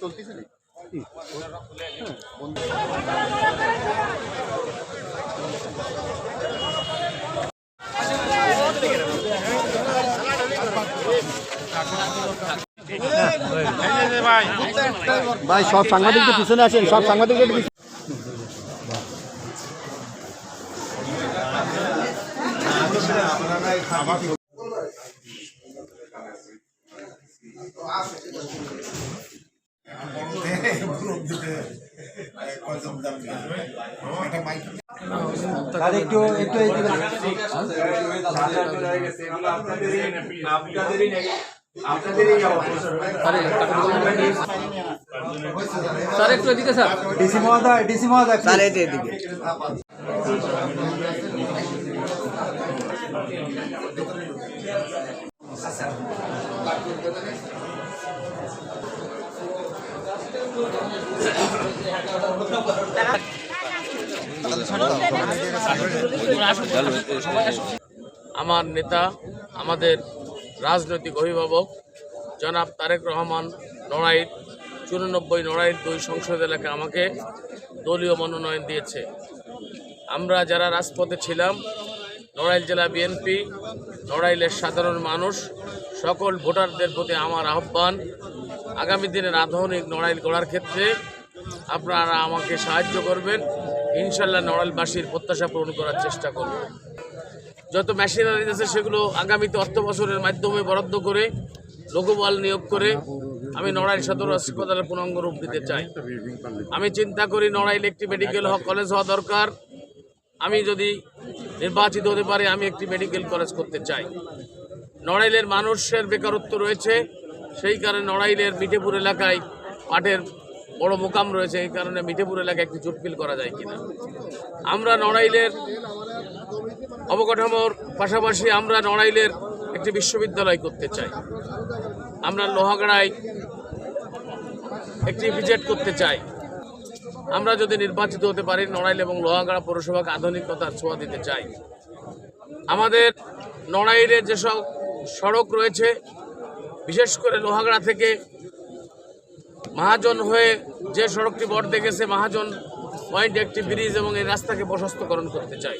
চলতেছে না ভাই, সব সাংবাদিকদের পিছনে আছেন, সব সাংবাদিকদের স্যার একটু এদিকে স্যার, ডিসি মহোদয় স্যার এদিকে আমার নেতা, আমাদের রাজনৈতিক অভিভাবক জনাব তারেক রহমান নড়াইল 94 নড়াইল 2 সংসদ এলাকা আমাকে দলীয় মনোনয়ন দিয়েছে। আমরা যারা রাজপথে ছিলাম, নড়াইল জেলা বিএনপি, নড়াইলের সাধারণ মানুষ, সকল ভোটারদের প্রতি আমার আহ্বান, আগামী দিনের আধুনিক নড়াইল গড়ার ক্ষেত্রে আপনারা আমাকে সাহায্য করবেন। ইনশাল্লাহ নড়াইলবাসীর প্রত্যাশা পূরণ করার চেষ্টা করব। যত মেশিনারি আছে সেগুলো আগামীতে অর্থ বছরের মাধ্যমে বরাদ্দ করে লোকবল নিয়োগ করে আমি নড়াইল সদর হাসপাতালের পূর্ণাঙ্গ রূপ দিতে চাই। আমি চিন্তা করি নড়াইল একটি মেডিকেল কলেজ হওয়া দরকার। আমি যদি নির্বাচিত হতে পারি, আমি একটি মেডিকেল কলেজ করতে চাই। নড়াইলের মানুষের বেকারত্ব রয়েছে, সেই কারণে নড়াইলের মিঠেপুর এলাকায় পাটের বড় মোকাম রয়েছে, এই কারণে মিঠেপুর এলাকায় একটি জুট মিল করা যায় কিনা। আমরা নড়াইলের অবকাঠামোর পাশাপাশি আমরা নড়াইলের একটি বিশ্ববিদ্যালয় করতে চাই। আমরা লোহাগাড়ায় একটি ভিজিট করতে চাই। আমরা যদি নির্বাচিত হতে পারি, নড়াইল এবং লোহাগাড়া পৌরসভাকে আধুনিকতার ছোঁয়া দিতে চাই। আমাদের নড়াইলের যেসব সড়ক রয়েছে, বিশেষ করে লোহাগাড়া থেকে মহাজন হয়ে যে সড়কটি বর্ধে গেছে, মহাজন পয়েন্ট একটি ব্রিজ এবং এই রাস্তাকে প্রশস্তকরণ করতে চাই।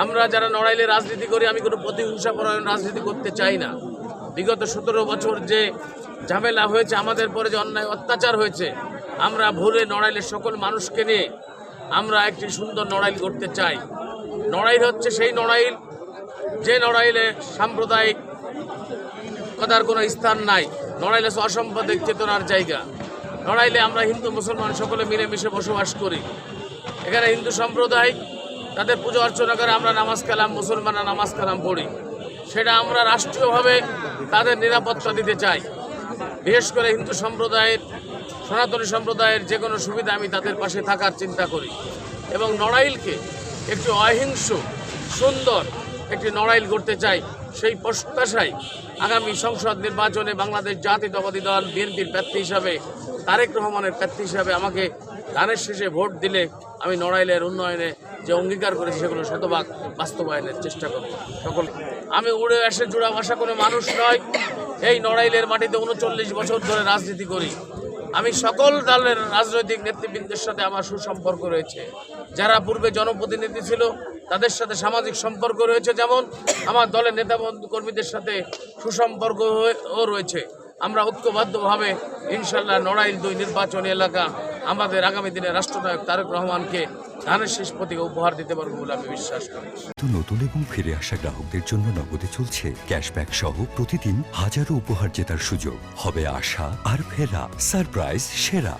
আমরা যারা নড়াইলে রাজনীতি করি, আমি কোনো প্রতিহিংসাপরায়ণ রাজনীতি করতে চাই না। বিগত 17 বছর যে ঝামেলা হয়েছে, আমাদের পরে যে অন্যায় অত্যাচার হয়েছে, আমরা ভুলে নড়াইলের সকল মানুষকে নিয়ে আমরা একটি সুন্দর নড়াইল করতে চাই। নড়াইল হচ্ছে সেই নড়াইল যে নড়াইলে সাম্প্রদায়িক কথার কোনো স্থান নাই। নড়াইলে অসাম্প্রদায়িক চেতনার জায়গা। নড়াইলে আমরা হিন্দু মুসলমান সকলে মিলেমিশে বসবাস করি। এখানে হিন্দু সম্প্রদায় তাদের পুজো অর্চনা করে, আমরা নামাজ কালাম, মুসলমানরা নামাজ কালাম পড়ি। সেটা আমরা রাষ্ট্রীয়ভাবে তাদের নিরাপত্তা দিতে চাই। বিশেষ করে হিন্দু সম্প্রদায়ের, সনাতনী সম্প্রদায়ের যে কোনো সুবিধা আমি তাদের পাশে থাকার চিন্তা করি এবং নড়াইলকে একটি অহিংস সুন্দর একটি নড়াইল করতে চাই। সেই প্রত্যাশায় আগামী সংসদ নির্বাচনে বাংলাদেশ জাতীয়তাবাদী দল বিএনপির প্রার্থী হিসাবে, তারেক রহমানের প্রার্থী হিসাবে আমাকে ধানের শেষে ভোট দিলে আমি নড়াইলের উন্নয়নে যে অঙ্গীকার করেছি সেগুলো শতভাগ বাস্তবায়নের চেষ্টা করব। সকল আমি উড়ে আসে জোড়া ভাষা কোনো মানুষ নয়। এই নড়াইলের মাটিতে 39 বছর ধরে রাজনীতি করি। আমি সকল দলের রাজনৈতিক নেতৃবৃন্দের সাথে আমার সুসম্পর্ক রয়েছে। যারা পূর্বে জনপ্রতিনিধি ছিল তাদের সাথে সামাজিক সম্পর্ক রয়েছে, যেমন আমার দলের নেতাবন্ধু কর্মীদের সাথে সুসম্পর্কও রয়েছে। আমরা ঐক্যবদ্ধভাবে ইনশাল্লাহ নড়াইল 2 নির্বাচনী এলাকা আমাদের আগামী দিনে রাষ্ট্রনায়ক তারেক রহমানকে ধানের শেষ প্রতীকে উপহার দিতে পারবো বলে আমি বিশ্বাস করি। নতুন এবং ফিরে আসা গ্রাহকদের জন্য নগদে চলছে ক্যাশব্যাক সহ প্রতিদিন হাজারো উপহার জেতার সুযোগ। হবে আশা আর ফেরা, সারপ্রাইজ সেরা।